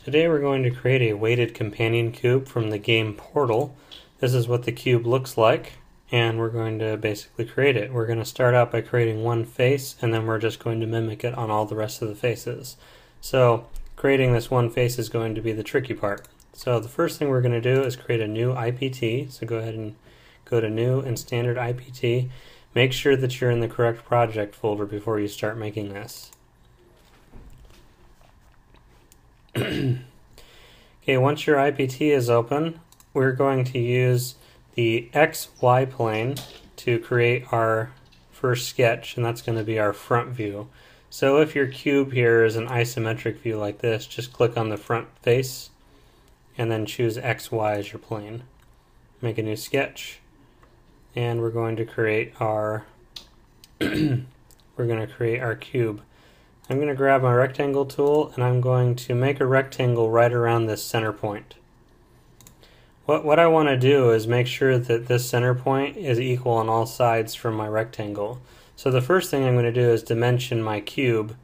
Today we're going to create a weighted companion cube from the game Portal. This is what the cube looks like, and we're going to basically create it. We're going to start out by creating one face, and then we're just going to mimic it on all the rest of the faces. So creating this one face is going to be the tricky part. So the first thing we're going to do is create a new IPT. So go ahead and go to New and Standard IPT. Make sure that you're in the correct project folder before you start making this. Okay, once your IPT is open, we're going to use the XY plane to create our first sketch, and that's going to be our front view. So if your cube here is an isometric view like this, just click on the front face and then choose XY as your plane. Make a new sketch, and we're going to create our cube. I'm going to grab my rectangle tool and I'm going to make a rectangle right around this center point. What I want to do is make sure that this center point is equal on all sides from my rectangle. So the first thing I'm going to do is dimension my cube,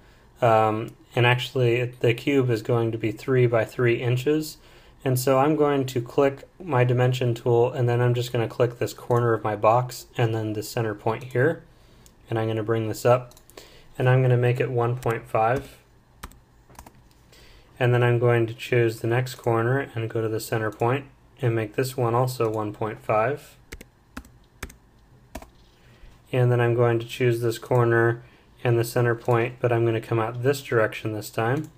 and actually the cube is going to be 3 by 3 inches. And so I'm going to click my dimension tool, and then I'm just going to click this corner of my box and then the center point here, and I'm going to bring this up. And I'm going to make it 1.5, and then I'm going to choose the next corner and go to the center point and make this one also 1.5, and then I'm going to choose this corner and the center point, but I'm going to come out this direction this time,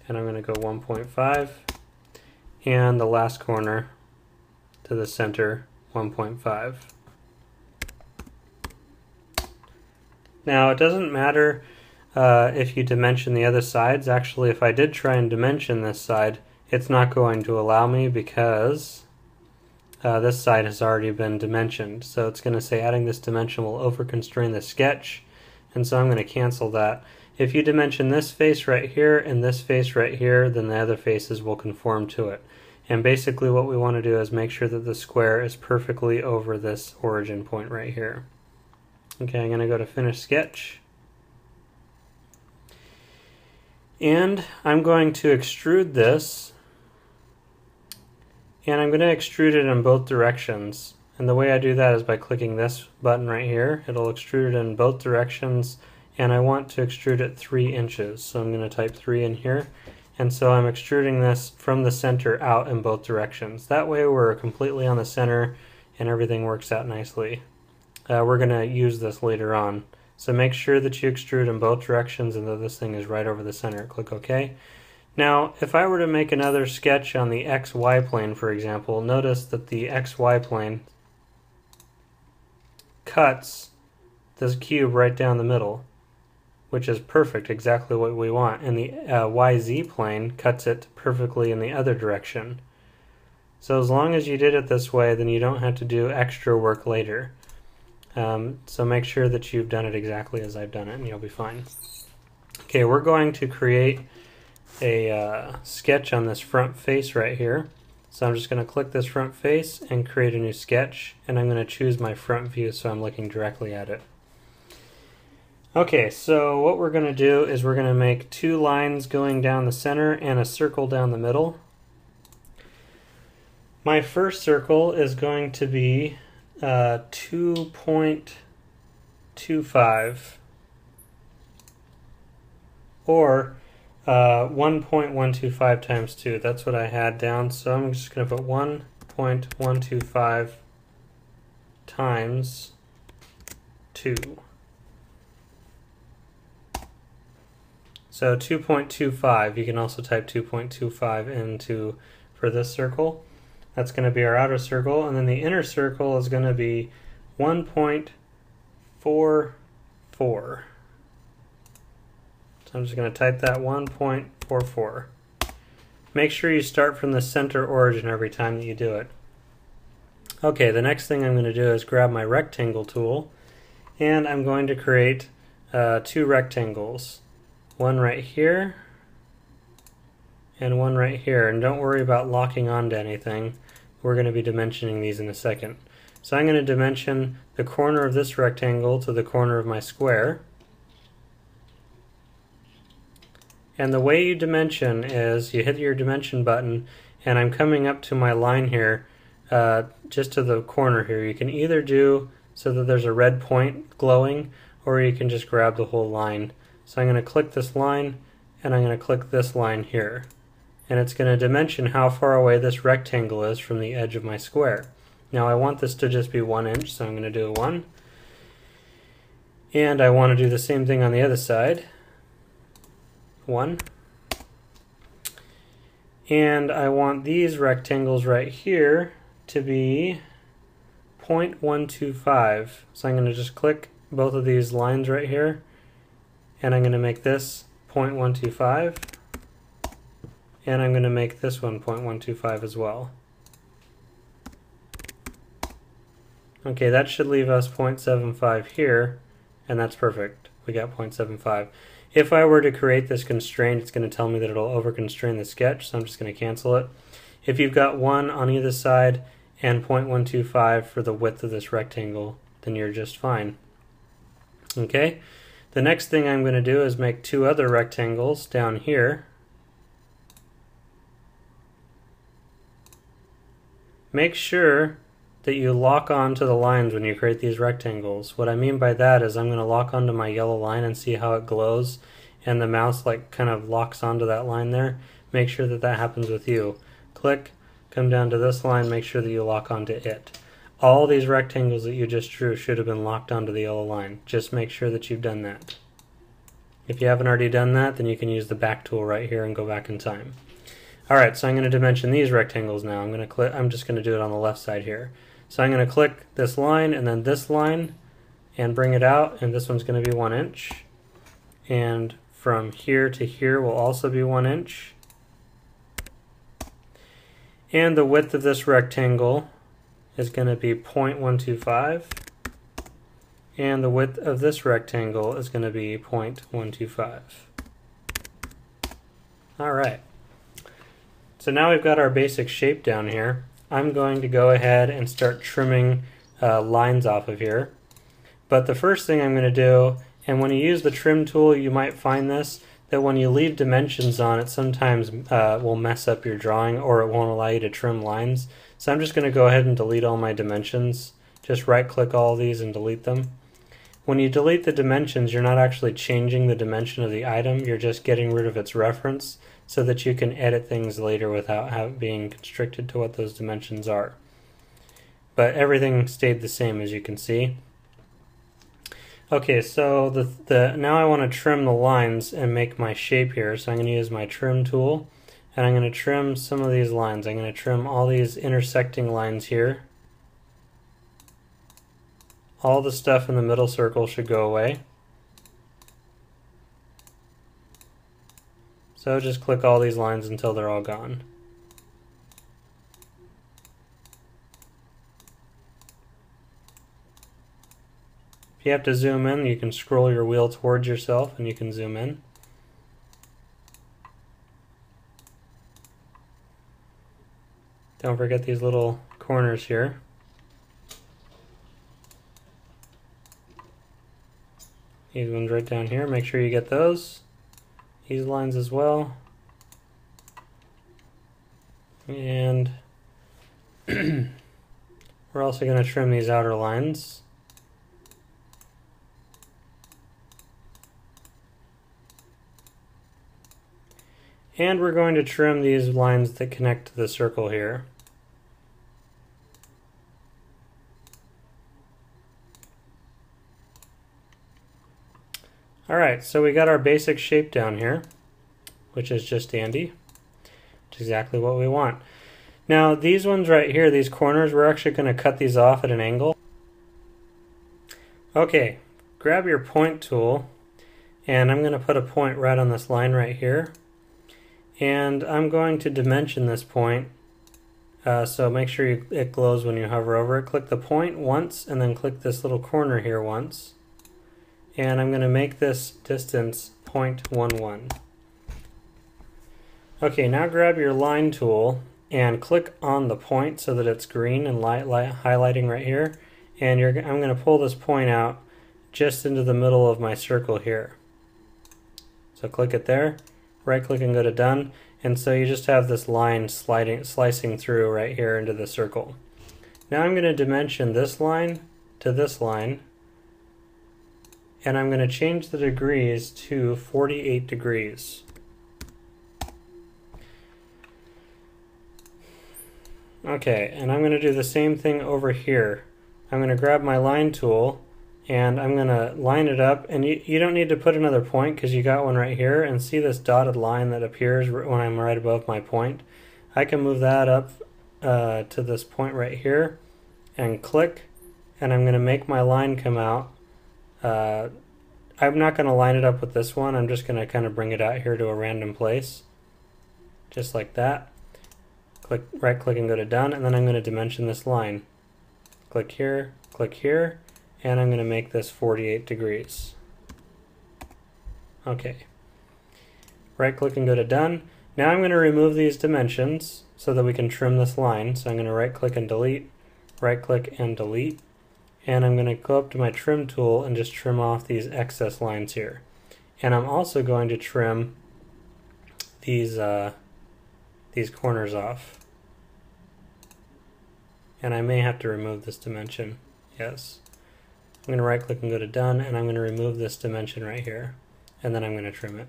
and I'm going to go 1.5, and the last corner to the center 1.5. Now it doesn't matter if you dimension the other sides. Actually, if I did try and dimension this side, it's not going to allow me because this side has already been dimensioned. So it's going to say adding this dimension will over-constrain the sketch, and so I'm going to cancel that. If you dimension this face right here and this face right here, then the other faces will conform to it. And basically what we want to do is make sure that the square is perfectly over this origin point right here. Okay, I'm going to go to Finish Sketch. And I'm going to extrude this. And I'm going to extrude it in both directions. And the way I do that is by clicking this button right here. It'll extrude it in both directions. And I want to extrude it 3 inches. So I'm going to type 3 in here. And so I'm extruding this from the center out in both directions. That way we're completely on the center and everything works out nicely. We're going to use this later on. So make sure that you extrude in both directions and that this thing is right over the center. Click OK. Now, if I were to make another sketch on the XY plane, for example, notice that the XY plane cuts this cube right down the middle, which is perfect, exactly what we want. And the YZ plane cuts it perfectly in the other direction. So as long as you did it this way, then you don't have to do extra work later. So make sure that you've done it exactly as I've done it and you'll be fine. Okay, we're going to create a sketch on this front face right here. So I'm just going to click this front face and create a new sketch, and I'm going to choose my front view so I'm looking directly at it. Okay, so what we're going to do is we're going to make 2 lines going down the center and a circle down the middle. My first circle is going to be 2.25 or 1.125 times 2. That's what I had down, so I'm just going to put 1.125 times 2. So 2.25, you can also type 2.25 into for this circle. That's going to be our outer circle, and then the inner circle is going to be 1.44. So I'm just going to type that 1.44. Make sure you start from the center origin every time that you do it. Okay, the next thing I'm going to do is grab my rectangle tool, and I'm going to create 2 rectangles. One right here and one right here. And don't worry about locking onto anything. We're going to be dimensioning these in a second. So I'm going to dimension the corner of this rectangle to the corner of my square. And the way you dimension is you hit your dimension button, and I'm coming up to my line here, just to the corner here. You can either do so that there's a red point glowing, or you can just grab the whole line. So I'm going to click this line, and I'm going to click this line here. And it's going to dimension how far away this rectangle is from the edge of my square. Now I want this to just be 1 inch, so I'm going to do a 1. And I want to do the same thing on the other side. 1. And I want these rectangles right here to be 0.125. So I'm going to just click both of these lines right here, and I'm going to make this 0.125. And I'm going to make this one 0.125 as well. Okay, that should leave us 0.75 here, and that's perfect. We got 0.75. If I were to create this constraint, it's going to tell me that it'll over-constrain the sketch, so I'm just going to cancel it. If you've got 1 on either side and 0.125 for the width of this rectangle, then you're just fine. Okay, the next thing I'm going to do is make 2 other rectangles down here. Make sure that you lock onto the lines when you create these rectangles. What I mean by that is I'm going to lock onto my yellow line and see how it glows, and the mouse like kind of locks onto that line there. Make sure that that happens with you. Click, come down to this line, make sure that you lock onto it. All these rectangles that you just drew should have been locked onto the yellow line. Just make sure that you've done that. If you haven't already done that, then you can use the back tool right here and go back in time. Alright, so I'm going to dimension these rectangles now. I'm just going to do it on the left side here. So I'm going to click this line and then this line and bring it out, and this one's going to be 1 inch. And from here to here will also be 1 inch. And the width of this rectangle is going to be 0.125. And the width of this rectangle is going to be 0.125. Alright. So now we've got our basic shape down here. I'm going to go ahead and start trimming lines off of here. But the first thing I'm going to do, and when you use the trim tool you might find this, that when you leave dimensions on it sometimes will mess up your drawing, or it won't allow you to trim lines. So I'm just going to go ahead and delete all my dimensions. Just right click all these and delete them. When you delete the dimensions, you're not actually changing the dimension of the item, you're just getting rid of its reference, so that you can edit things later without being constricted to what those dimensions are. But everything stayed the same, as you can see. Okay, so now I want to trim the lines and make my shape here, so I'm going to use my trim tool, and I'm going to trim some of these lines. I'm going to trim all these intersecting lines here. All the stuff in the middle circle should go away. So just click all these lines until they're all gone. If you have to zoom in, you can scroll your wheel towards yourself and you can zoom in. Don't forget these little corners here. These ones right down here, make sure you get those. These lines as well. And we're also going to trim these outer lines. And we're going to trim these lines that connect to the circle here. Alright, so we got our basic shape down here, which is just dandy. It's exactly what we want. Now these ones right here, these corners, we're actually going to cut these off at an angle. Okay, grab your point tool, and I'm going to put a point right on this line right here. And I'm going to dimension this point, so make sure it glows when you hover over it. Click the point once, and then click this little corner here once. And I'm going to make this distance 0.11. Okay, now grab your line tool and click on the point so that it's green and highlighting right here. And I'm going to pull this point out just into the middle of my circle here. So click it there. right click and go to done, and so you just have this line slicing through right here into the circle. Now I'm going to dimension this line to this line, and I'm going to change the degrees to 48 degrees. Okay, and I'm going to do the same thing over here. I'm going to grab my line tool and I'm going to line it up, and you don't need to put another point because you got one right here, and see this dotted line that appears when I'm right above my point. I can move that up to this point right here and click, and I'm going to make my line come out. I'm not going to line it up with this one, I'm just going to kind of bring it out here to a random place, just like that. Right click and go to done, and then I'm going to dimension this line. Click here, and I'm going to make this 48 degrees. Okay. Right click and go to done. Now I'm going to remove these dimensions so that we can trim this line. So I'm going to right click and delete, right click and delete, and I'm going to go up to my trim tool and just trim off these excess lines here. And I'm also going to trim these corners off. And I may have to remove this dimension. Yes. I'm going to right click and go to done, and I'm going to remove this dimension right here, and then I'm going to trim it.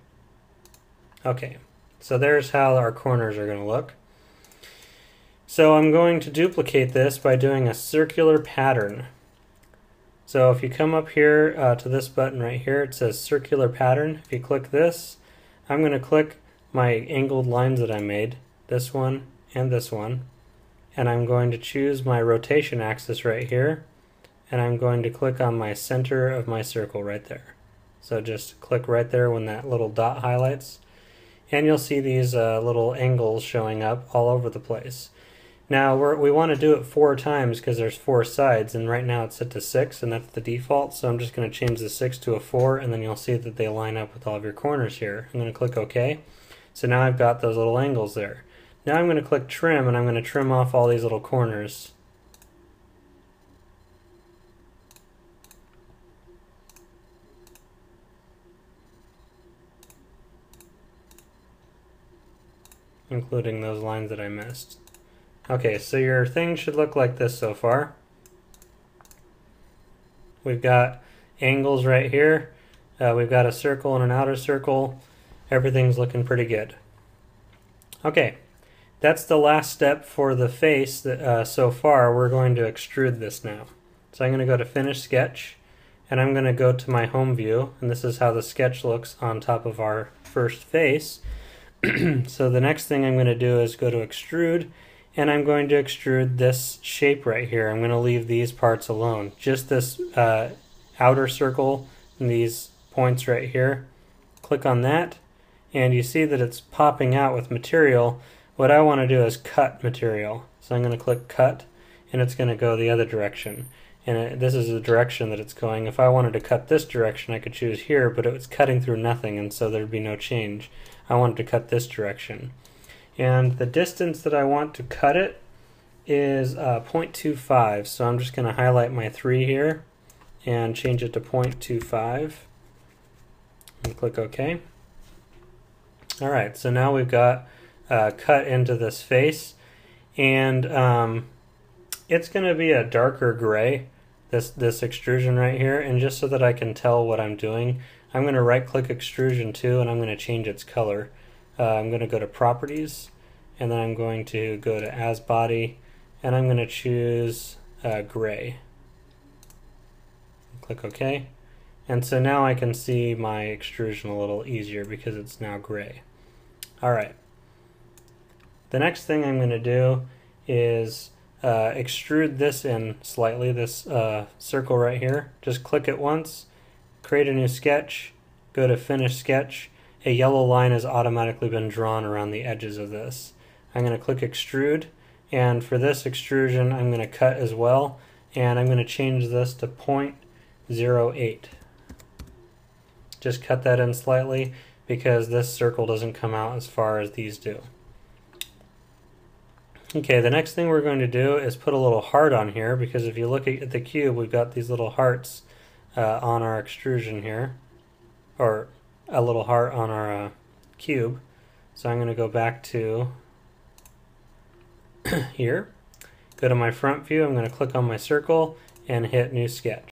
Okay, so there's how our corners are going to look. So I'm going to duplicate this by doing a circular pattern. So if you come up here to this button right here, it says circular pattern. If you click this, I'm going to click my angled lines that I made, this one and this one, and I'm going to choose my rotation axis right here, and I'm going to click on my center of my circle right there. So just click right there when that little dot highlights, and you'll see these little angles showing up all over the place. Now we want to do it 4 times because there's 4 sides, and right now it's set to 6, and that's the default, so I'm just going to change the 6 to a 4, and then you'll see that they line up with all of your corners here. I'm going to click OK. So now I've got those little angles there. Now I'm going to click trim, and I'm going to trim off all these little corners. Including those lines that I missed. Okay, so your thing should look like this so far. We've got angles right here. We've got a circle and an outer circle. Everything's looking pretty good. Okay, that's the last step for the face. So far, we're going to extrude this now. So I'm going to go to Finish Sketch, and I'm going to go to my home view, and this is how the sketch looks on top of our first face. So the next thing I'm going to do is go to Extrude, and I'm going to extrude this shape right here. I'm going to leave these parts alone. Just this outer circle and these points right here. Click on that, and you see that it's popping out with material. What I want to do is cut material. So I'm going to click Cut, and it's going to go the other direction. And this is the direction that it's going. If I wanted to cut this direction, I could choose here, but it was cutting through nothing, and so there'd be no change. I wanted to cut this direction. And the distance that I want to cut it is 0.25. So I'm just going to highlight my 3 here and change it to 0.25. And click OK. Alright, so now we've got cut into this face. And it's going to be a darker gray, this extrusion right here. And just so that I can tell what I'm doing, I'm going to right click Extrusion 2, and I'm going to change its color. I'm going to go to Properties, and then I'm going to go to As Body, and I'm going to choose gray. Click OK. And so now I can see my extrusion a little easier because it's now gray. Alright. The next thing I'm going to do is extrude this in slightly, this circle right here. Just click it once, create a new sketch, go to Finish Sketch. A yellow line has automatically been drawn around the edges of this. I'm going to click Extrude, and for this extrusion I'm going to cut as well, and I'm going to change this to 0.08. Just cut that in slightly because this circle doesn't come out as far as these do. Okay, the next thing we're going to do is put a little heart on here, because if you look at the cube, we've got these little hearts on our extrusion here, or a little heart on our cube. So I'm going to go back to here, go to my front view, I'm going to click on my circle and hit new sketch.